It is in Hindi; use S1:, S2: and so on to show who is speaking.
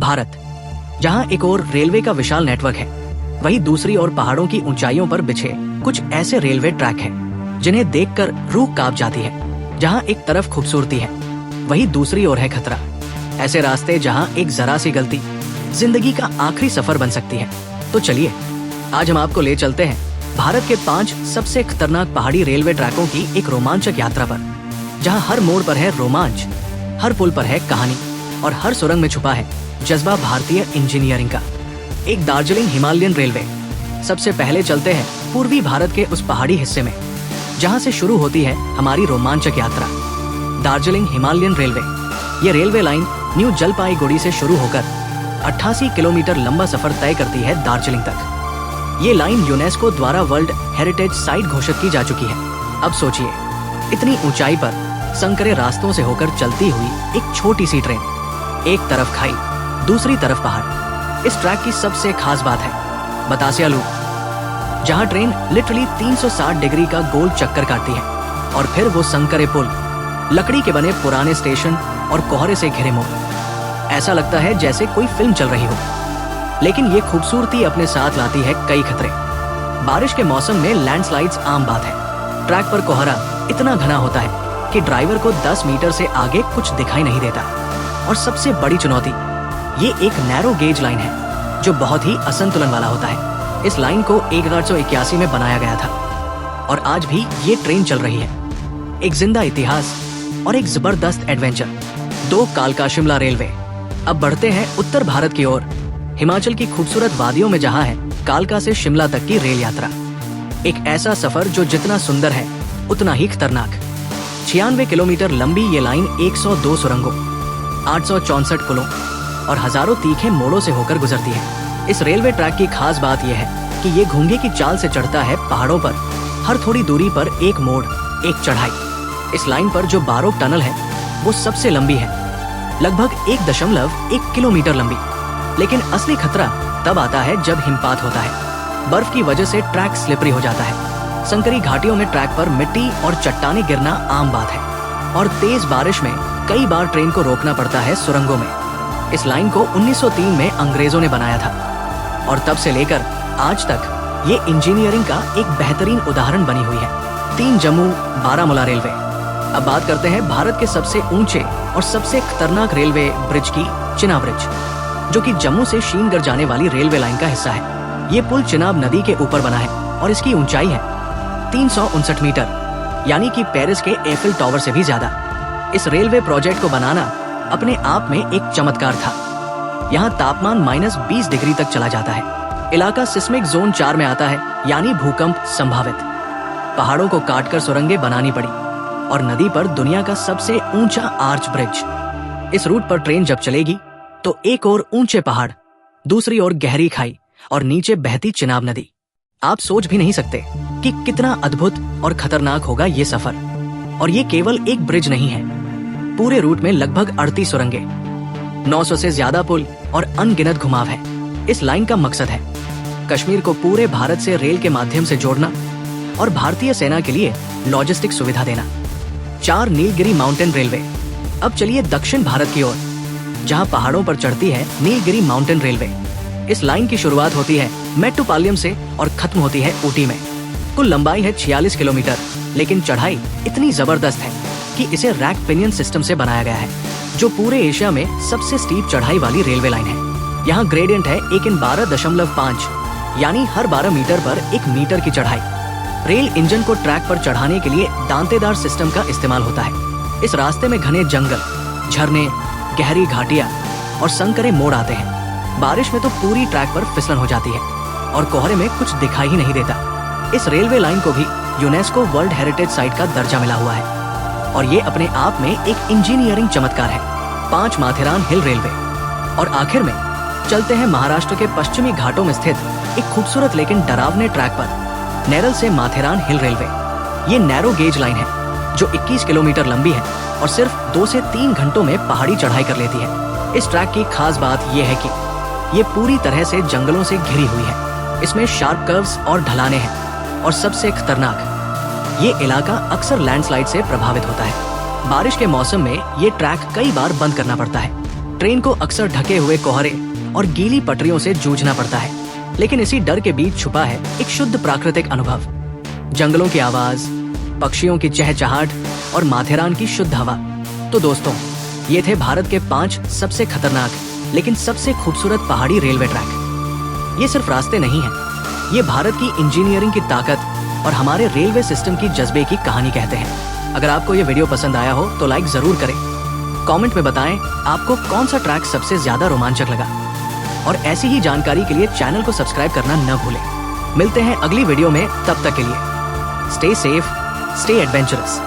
S1: भारत, जहां एक और रेलवे का विशाल नेटवर्क है, वहीं दूसरी ओर पहाड़ों की ऊंचाइयों पर बिछे कुछ ऐसे रेलवे ट्रैक हैं जिन्हें देखकर रूह कांप जाती है। जहां एक तरफ खूबसूरती है, वहीं दूसरी ओर है खतरा। ऐसे रास्ते जहां एक जरा सी गलती जिंदगी का आखिरी सफर बन सकती है। तो चलिए आज हम आपको ले चलते हैं भारत के 5 सबसे खतरनाक पहाड़ी रेलवे ट्रैकों की एक रोमांचक यात्रा पर, जहां हर मोड़ पर है रोमांच, हर पुल पर है कहानी और हर सुरंग में छुपा है जज्बा भारतीय इंजीनियरिंग का। एक दार्जिलिंग हिमालयन रेलवे। सबसे पहले चलते हैं पूर्वी भारत के उस पहाड़ी हिस्से में जहां से शुरू होती है हमारी रोमांचक यात्रा। Darjeeling Himalayan railway. ये रेलवे लाइन न्यू जलपाईगुड़ी से शुरू होकर 88 किलोमीटर लंबा सफर तय करती है दार्जिलिंग तक। ये लाइन यूनेस्को द्वारा वर्ल्ड हेरिटेज साइट घोषित की जा चुकी है। अब सोचिए, इतनी ऊंचाई पर संकरे रास्तों से होकर चलती हुई एक छोटी सी ट्रेन, एक तरफ खाई दूसरी तरफ पहाड़। इस ट्रैक की सबसे खास बात है बतासिया लूप, जहां ट्रेन लिटरली 360 डिग्री का गोल चक्कर काटती है और फिर वो संकरे पुल, लकड़ी के बने पुराने स्टेशन और कोहरे से घिरे मोड़। ऐसा लगता है जैसे कोई फिल्म चल रही हो। लेकिन ये खूबसूरती अपने साथ लाती है कई खतरे। बारिश के मौसम में लैंडस्लाइड्स आम बात है। ट्रैक पर कोहरा इतना घना होता है कि ड्राइवर को 10 मीटर से आगे कुछ दिखाई नहीं देता। और सबसे बड़ी चुनौती, ये एक नैरो गेज लाइन है जो बहुत ही असंतुलन वाला होता है। इस लाइन को 1881 में बनाया गया था और आज भी ये ट्रेन चल रही है। एक जिंदा इतिहास और एक जबरदस्त एडवेंचर। 2 कालका शिमला रेलवे। अब बढ़ते हैं उत्तर भारत की ओर, हिमाचल की खूबसूरत वादियों में, जहां है कालका से शिमला तक की रेल यात्रा। एक ऐसा सफर जो जितना सुंदर है उतना ही खतरनाक। 96 किलोमीटर लंबी ये लाइन 102 सुरंगों, 864 पुलों और हजारों तीखे मोड़ों से होकर गुजरती है। इस रेलवे ट्रैक की खास बात यह है कि ये घोंगे की चाल से चढ़ता है पहाड़ों पर। हर थोड़ी दूरी पर एक मोड़, एक चढ़ाई। इस लाइन पर जो बारोक टनल है वो सबसे लंबी है, लगभग 1.1 किलोमीटर लंबी। लेकिन असली खतरा तब आता है जब हिमपात होता है। बर्फ की वजह से ट्रैक स्लिपरी हो जाता है। संकरी घाटियों में ट्रैक पर मिट्टी और चट्टानें गिरना आम बात है और तेज बारिश में कई बार ट्रेन को रोकना पड़ता है सुरंगों में। इस लाइन को 1903 में अंग्रेजों ने बनाया था और तब से लेकर आज तक ये इंजीनियरिंग का एक बेहतरीन उदाहरण बनी हुई है। 3 जम्मू बारामूला रेलवे। अब बात करते हैं भारत के सबसे ऊंचे और सबसे खतरनाक रेलवे ब्रिज की, चिनाब ब्रिज, जो कि जम्मू से श्रीनगर जाने वाली रेलवे लाइन का हिस्सा है। ये पुल चिनाब नदी के ऊपर बना है और इसकी ऊंचाई है 359 मीटर, यानी कि पेरिस के एफिल टावर से भी ज्यादा। इस रेलवे प्रोजेक्ट को बनाना अपने आप में एक चमत्कार था। यहाँ तापमान -20 डिग्री तक चला जाता है। इलाका सिस्मिक जोन 4 में आता है, यानी भूकंप संभावित। पहाड़ों को काटकर सुरंगें बनानी पड़ी और नदी पर दुनिया का सबसे ऊंचा आर्च ब्रिज। इस रूट पर ट्रेन जब चलेगी तो एक ओर ऊंचे पहाड़, दूसरी ओर गहरी खाई और नीचे बहती चिनाब नदी। आप सोच भी नहीं सकते कि कितना अद्भुत और खतरनाक होगा ये सफर। और ये केवल एक ब्रिज नहीं है, पूरे रूट में लगभग 38 सुरंगें, 900 से ज्यादा पुल और अनगिनत घुमाव है। इस लाइन का मकसद है कश्मीर को पूरे भारत से रेल के माध्यम से जोड़ना और भारतीय सेना के लिए लॉजिस्टिक सुविधा देना। 4 नीलगिरी माउंटेन रेलवे। अब चलिए दक्षिण भारत की ओर, जहां पहाड़ों पर चढ़ती है नीलगिरी माउंटेन रेलवे। इस लाइन की शुरुआत होती है मेट्टुपालयम से और खत्म होती है ऊटी में। कुल लंबाई है 46 किलोमीटर, लेकिन चढ़ाई इतनी जबरदस्त है कि इसे रैक पिनियन सिस्टम से बनाया गया है, जो पूरे एशिया में सबसे स्टीप चढ़ाई वाली रेलवे लाइन है। यहाँ ग्रेडियंट है 1/12.5, यानी हर 12 मीटर पर 1 मीटर की चढ़ाई। रेल इंजन को ट्रैक पर चढ़ाने के लिए दांतेदार सिस्टम का इस्तेमाल होता है। इस रास्ते में घने जंगल, झरने, गहरी घाटियां और संकरे मोड़ आते हैं। बारिश में तो पूरी ट्रैक पर फिसलन हो जाती है और कोहरे में कुछ दिखाई ही नहीं देता। इस रेलवे लाइन को भी यूनेस्को वर्ल्ड हेरिटेज साइट का दर्जा मिला हुआ है और ये अपने आप में एक इंजीनियरिंग चमत्कार है। 5 माथेरान हिल रेलवे। और आखिर में चलते हैं महाराष्ट्र के पश्चिमी घाटों में स्थित एक खूबसूरत लेकिन डरावने ट्रैक पर, नेरल से माथेरान हिल रेलवे। ये नैरो गेज लाइन है जो 21 किलोमीटर लंबी है और सिर्फ 2 से 3 घंटों में पहाड़ी चढ़ाई कर लेती है। इस ट्रैक की खास बात यह है कि ये पूरी तरह से जंगलों से घिरी हुई है। इसमें शार्प कर्व्स और ढलाने हैं और सबसे खतरनाक, ये इलाका अक्सर लैंडस्लाइड से प्रभावित होता है। बारिश के मौसम में ये ट्रैक कई बार बंद करना पड़ता है ट्रेन को अक्सर ढके हुए कोहरे और गीली पटरियों से जूझना पड़ता है, लेकिन इसी डर के बीच छुपा है एक शुद्ध प्राकृतिक अनुभव। जंगलों की आवाज, पक्षियों की चहचहाट और माथेरान की शुद्ध हवा। तो दोस्तों, ये थे भारत के 5 सबसे खतरनाक लेकिन सबसे खूबसूरत पहाड़ी रेलवे ट्रैक। ये सिर्फ रास्ते नहीं हैं, ये भारत की इंजीनियरिंग की ताकत और हमारे रेलवे सिस्टम की जज्बे की कहानी कहते हैं। अगर आपको ये वीडियो पसंद आया हो तो लाइक जरूर करें। कमेंट में बताएं आपको कौन सा ट्रैक सबसे ज्यादा रोमांचक लगा, और ऐसी ही जानकारी के लिए चैनल को सब्सक्राइब करना न भूलें। मिलते हैं अगली वीडियो में, तब तक के लिए स्टे सेफ, स्टे एडवेंचरस।